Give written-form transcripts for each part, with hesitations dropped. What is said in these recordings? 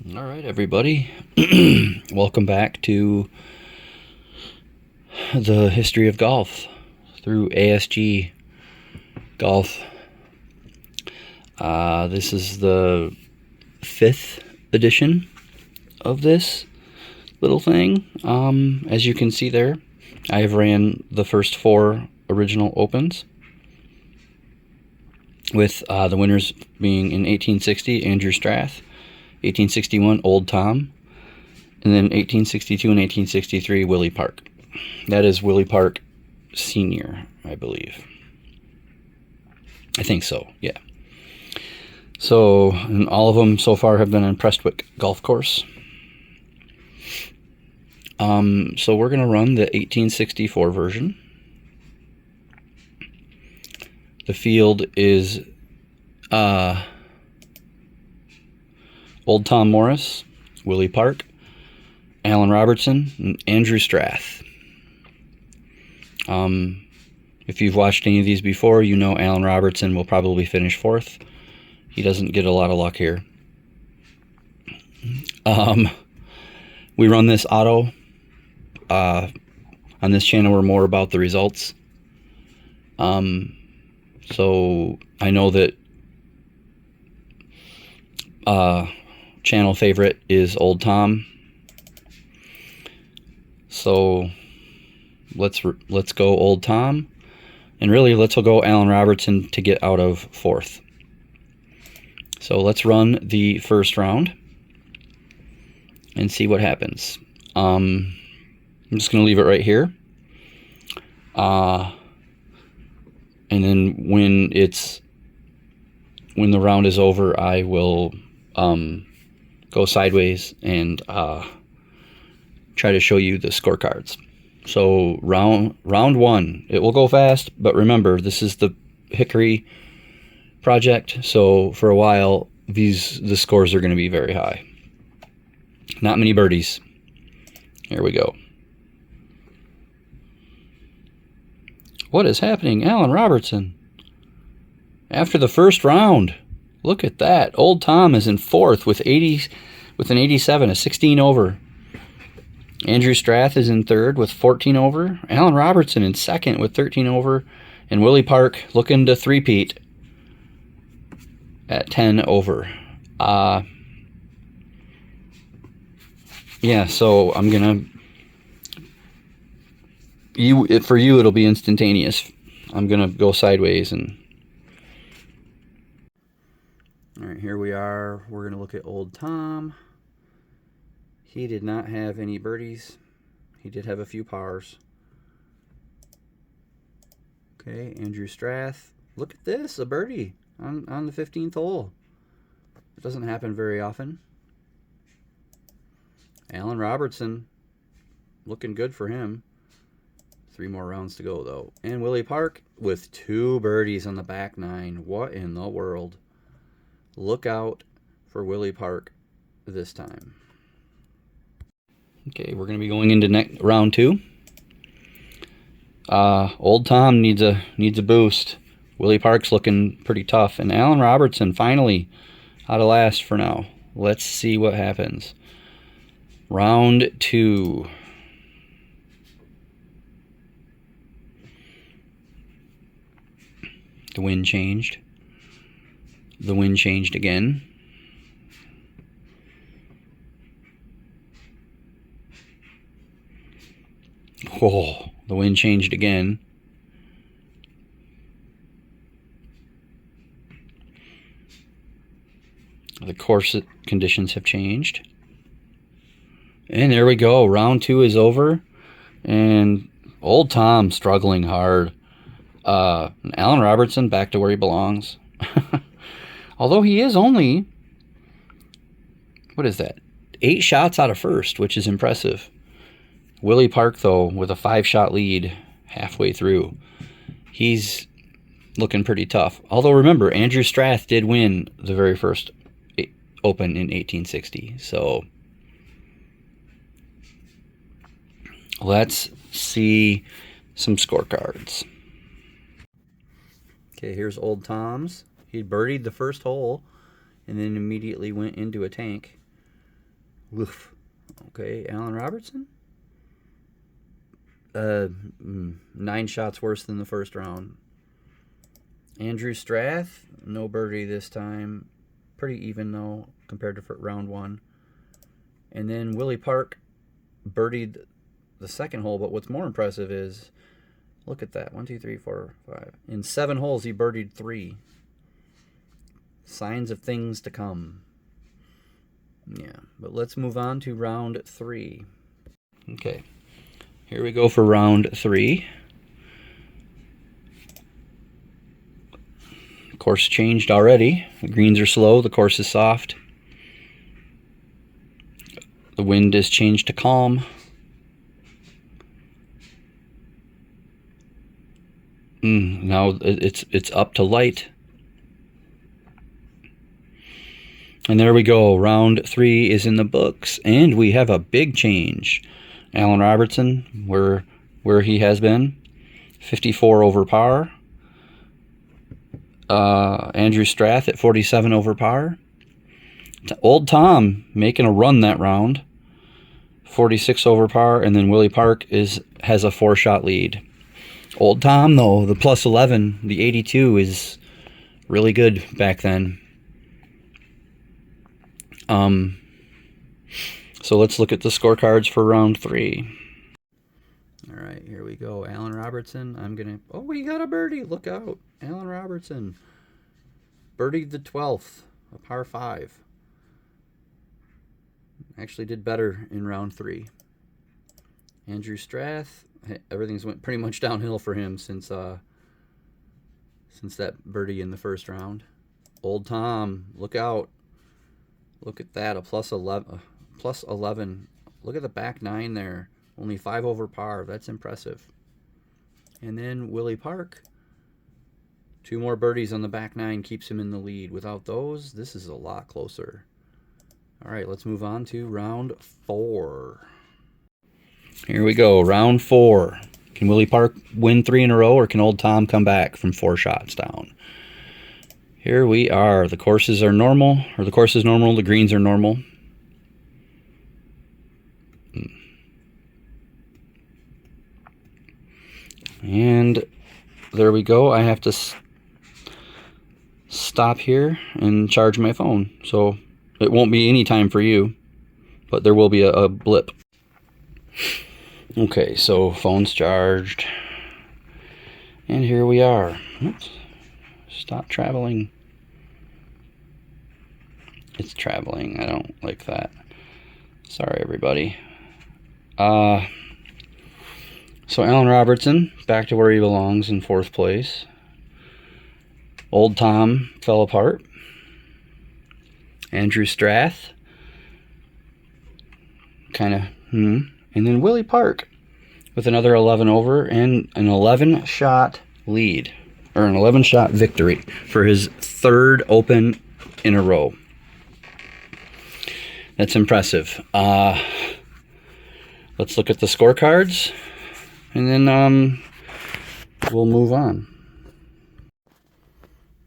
All right, everybody. Welcome back to the history of golf through ASG Golf. This is the 5th edition of this little thing. As you can see there, I have ran the first 4 original Opens, with the winners being in 1860, Andrew Strath, 1861, Old Tom, and then 1862 and 1863, Willie Park. That is Willie Park Sr., I believe. I think so, yeah. So, and all of them so far have been on Prestwick Golf Course. So we're going to run the 1864 version. The field is Old Tom Morris, Willie Park, Alan Robertson, and Andrew Strath. If you've watched any of these before, you know Alan Robertson will probably finish 4th. He doesn't get a lot of luck here. We run this auto. On this channel, we're more about the results. So I know that channel favorite is Old Tom. So let's go Old Tom, and really let's go Alan Robertson to get out of 4th. So let's run the first round and see what happens. I'm just going to leave it right here. And then when the round is over, I will go sideways and try to show you the scorecards. So round 1, it will go fast, but remember, this is the Hickory project, so for a while the scores are going to be very high. Not many birdies. Here we go. What is happening? Alan Robertson, after the first round, look at that. Old Tom is in 4th with an 87, a 16 over. Andrew Strath is in 3rd with 14 over. Alan Robertson in 2nd with 13 over. And Willie Park looking to three-peat at 10 over. Yeah, so I'm going to... For you, it'll be instantaneous. I'm going to go sideways and... All right, here we are. We're going to look at Old Tom. He did not have any birdies. He did have a few pars. Okay, Andrew Strath. Look at this, a birdie on the 15th hole. It doesn't happen very often. Alan Robertson, looking good for him. 3 more rounds to go, though. And Willie Park with 2 birdies on the back 9. What in the world? Look out for Willie Park this time. Okay, we're going to be going into round 2. Old Tom needs a boost. Willie Park's looking pretty tough. And Alan Robertson finally out of last for now. Let's see what happens. Round 2. The wind changed. The wind changed again. Oh, the wind changed again. The course conditions have changed. And there we go. Round 2 is over. And Old Tom struggling hard. Alan Robertson back to where he belongs. Although he is only, what is that? 8 shots out of first, which is impressive. Willie Park, though, with a 5-shot lead halfway through. He's looking pretty tough. Although, remember, Andrew Strath did win the very first Open in 1860. So, let's see some scorecards. Okay, here's Old Tom's. He birdied the first hole and then immediately went into a tank. Oof. Okay, Allen Robertson. 9 shots worse than the first round. Andrew Strath, no birdie this time. Pretty even, though, compared to round 1. And then Willie Park birdied the second hole, but what's more impressive is, look at that. 1, 2, 3, 4, 5. In 7 holes, he birdied 3. Signs of things to come. Yeah, but let's move on to round 3. Okay, here we go for round 3. Course changed already. The greens are slow, the course is soft. The wind is changed to calm. Now it's up to light. And there we go. Round 3 is in the books, and we have a big change. Allen Robertson, where he has been, 54 over par. Andrew Strath at 47 over par. Old Tom making a run that round, 46 over par, and then Willie Park has a 4-shot lead. Old Tom, though, the plus 11, the 82 is really good back then. So let's look at the scorecards for round 3. All right, here we go. Allen Robertson. Oh, we got a birdie. Look out. Allen Robertson birdied the 12th, a par 5. Actually did better in round 3. Andrew Strath, everything's went pretty much downhill for him since that birdie in the first round. Old Tom, look out. Look at that, a plus 11. Look at the back 9 there. Only 5 over par. That's impressive. And then Willie Park, 2 more birdies on the back 9 keeps him in the lead. Without those, this is a lot closer. All right, let's move on to round 4. Here we go, round 4. Can Willie Park win 3 in a row, or can Old Tom come back from 4 shots down? Here we are. The courses are normal, or the course is normal, the greens are normal. And there we go. I have to stop here and charge my phone. So it won't be any time for you, but there will be a blip. Okay, so phone's charged. And here we are. Oops. Stop traveling. It's traveling. I don't like that. Sorry, everybody. So Allen Robertson, back to where he belongs in 4th place. Old Tom fell apart. Andrew Strath, kind of, and then Willie Park with another 11 over and an 11-shot lead, or an 11-shot victory for his 3rd Open in a row. That's impressive. Let's look at the scorecards, and then we'll move on.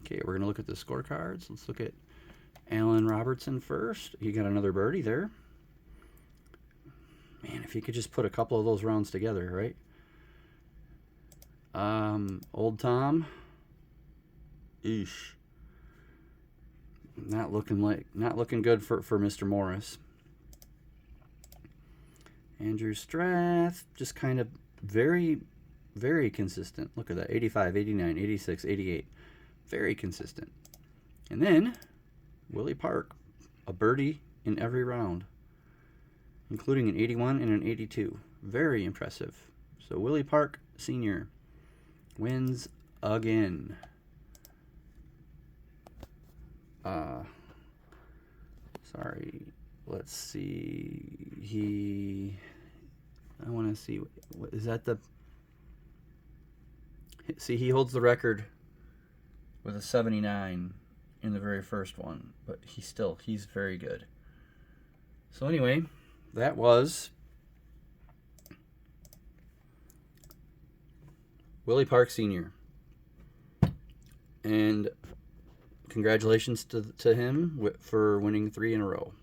Okay, we're going to look at the scorecards. Let's look at Allen Robertson first. He got another birdie there. Man, if he could just put a couple of those rounds together, right? Old Tom. Eesh. Not looking good for Mr. Morris. Andrew Strath, just kind of very, very consistent. Look at that, 85, 89, 86, 88. Very consistent. And then Willie Park, a birdie in every round, including an 81 and an 82. Very impressive. So Willie Park Sr. wins again. Sorry. Let's see. I want to see. What is that? See, he holds the record with a 79 in the very first one, but he's very good. So anyway, that was Willie Park Sr. And congratulations to him for winning 3 in a row.